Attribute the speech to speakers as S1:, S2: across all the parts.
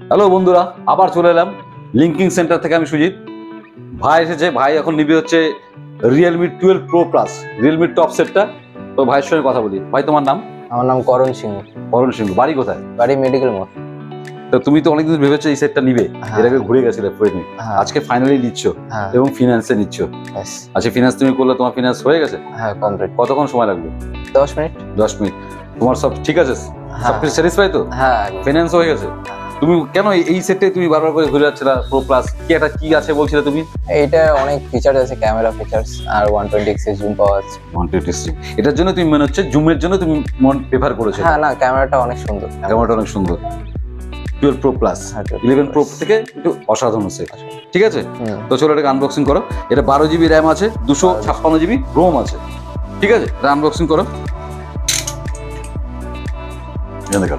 S1: Hello বন্ধুরা, আবার চলে এলাম লিঙ্কিং সেন্টার থেকে। আমি সুজিত। ভাই এসেছে, ভাই এখন নিবে হচ্ছে Realme 12 pro plus, Realme top সেটটা। তো ভাইয়ের সঙ্গে কথা বলি। ভাই তোমার নাম?
S2: আমার নাম করণ সিংহ।
S1: করণ সিংহ। বাড়ি কোথায়?
S2: বাড়ি মেডিকেল মোড়।
S1: তো তুমি তো অনেকদিন ভেবেছো এই সেটটা নিবে, এর আগে ঘুরে গেছিলে ফোনে, আজকে ফাইনালি নিচ্ছ এবং ফিনান্সে নিচ্ছ। আচ্ছা, ফিনান্স তুমি করলে, তোমার ফিনান্স হয়ে গেছে?
S2: হ্যাঁ, কমপ্লিট।
S1: কতক্ষণ সময় লাগবে?
S2: 10 মিনিট।
S1: 10 মিনিট। তোমার সব ঠিক আছে? সবকিছু স্যাটিসফাই তো?
S2: হ্যাঁ,
S1: ফিনান্স হয়ে গেছে। তুমি কেন এই সেটে তুমি বারবার করে ঘুরে যাচ্ছিলা? প্রো প্লাস কি এটা কি আছে বলছিলে তুমি?
S2: এইটা অনেক ফিচার আছে, ক্যামেরা ফিচার্স আর 120x জুম পাওয়া আছে।
S1: 120x এটার জন্য তুমি মনে হচ্ছে জুমের জন্য তুমি মন প্রেফার করেছো?
S2: হ্যাঁ, না, ক্যামেরাটা অনেক সুন্দর।
S1: ক্যামেরাটা অনেক সুন্দর। 12 প্রো প্লাস 11 প্রো থেকে একটু অসাধারণ সেট। ঠিক আছে, তো চলো এটাকে আনবক্সিং করো। এটা 12 জিবি র্যাম আছে, 256 জিবি রোম আছে। ঠিক আছে, এটা আনবক্সিং করো। দেখো,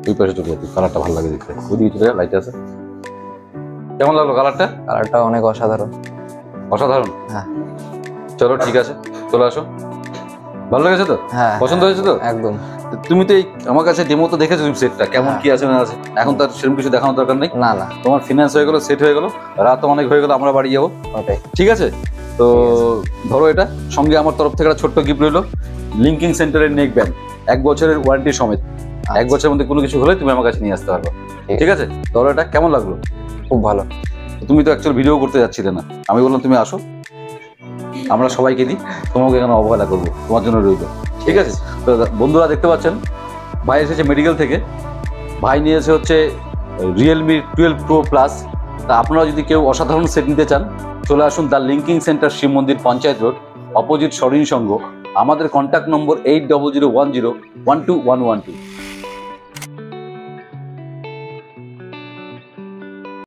S1: ওই পাশে চলে যাচ্ছে। কালারটা ভালো লাগে দেখতে। ওইদিকে চলে লাইট আছে। কেমন লাগলো কালারটা?
S2: কালারটা অনেক অসাধারণ।
S1: অসাধারণ?
S2: হ্যাঁ।
S1: চলো ঠিক আছে, চলে আসো। ভালো লেগেছে তো?
S2: হ্যাঁ।
S1: পছন্দ হয়েছে তো?
S2: একদম।
S1: তুমি তো আমার কাছে ডেমো তো দেখেছো তুমি সেটটা কেমন কি আছে না আছে। এখন তো আর সেরকম কিছু দেখানোর দরকার নেই।
S2: না না,
S1: তোমার ফিনান্স হয়ে গেলো, সেট হয়ে গেলো, রাত অনেক হয়ে গেলো, আমরা বাড়ি যাবো।
S2: ওটাই
S1: ঠিক আছে, তো ধরো এটা সঙ্গে আমার তরফ থেকে একটা ছোট্ট গিফট রইলো, লিঙ্কিং সেন্টারের নেক ব্যান্ড, 1 বছরের ওয়ারেন্টি সমেত। 1 বছরের মধ্যে কোনো কিছু হলে তুমি আমার কাছে নিয়ে আসতে পারবে। ঠিক আছে, ধরো এটা কেমন লাগলো?
S2: খুব ভালো।
S1: তুমি তো অ্যাকচুয়ালি ভিডিও করতে যাচ্ছিলে না, আমি বললাম তুমি আসো, আমরা সবাইকে দিই, তোমাকে এখানে অবহেলা করবো, তোমার জন্য রইলো। ঠিক আছে, তো বন্ধুরা দেখতে পাচ্ছেন ভাই এসেছে মেডিকেল থেকে। ভাই নিয়েছে হচ্ছে রিয়েলমি 12 প্রো প্লাস। তা আপনারা যদি কেউ অসাধারণ সেট নিতে চান, চলে আসুন দ্য লিঙ্কিং সেন্টার, শিব মন্দির, পঞ্চায়েত রোড, অপোজিট স্বর্ণিনী সংঘ। আমাদের কন্ট্যাক্ট নম্বর 8001012112।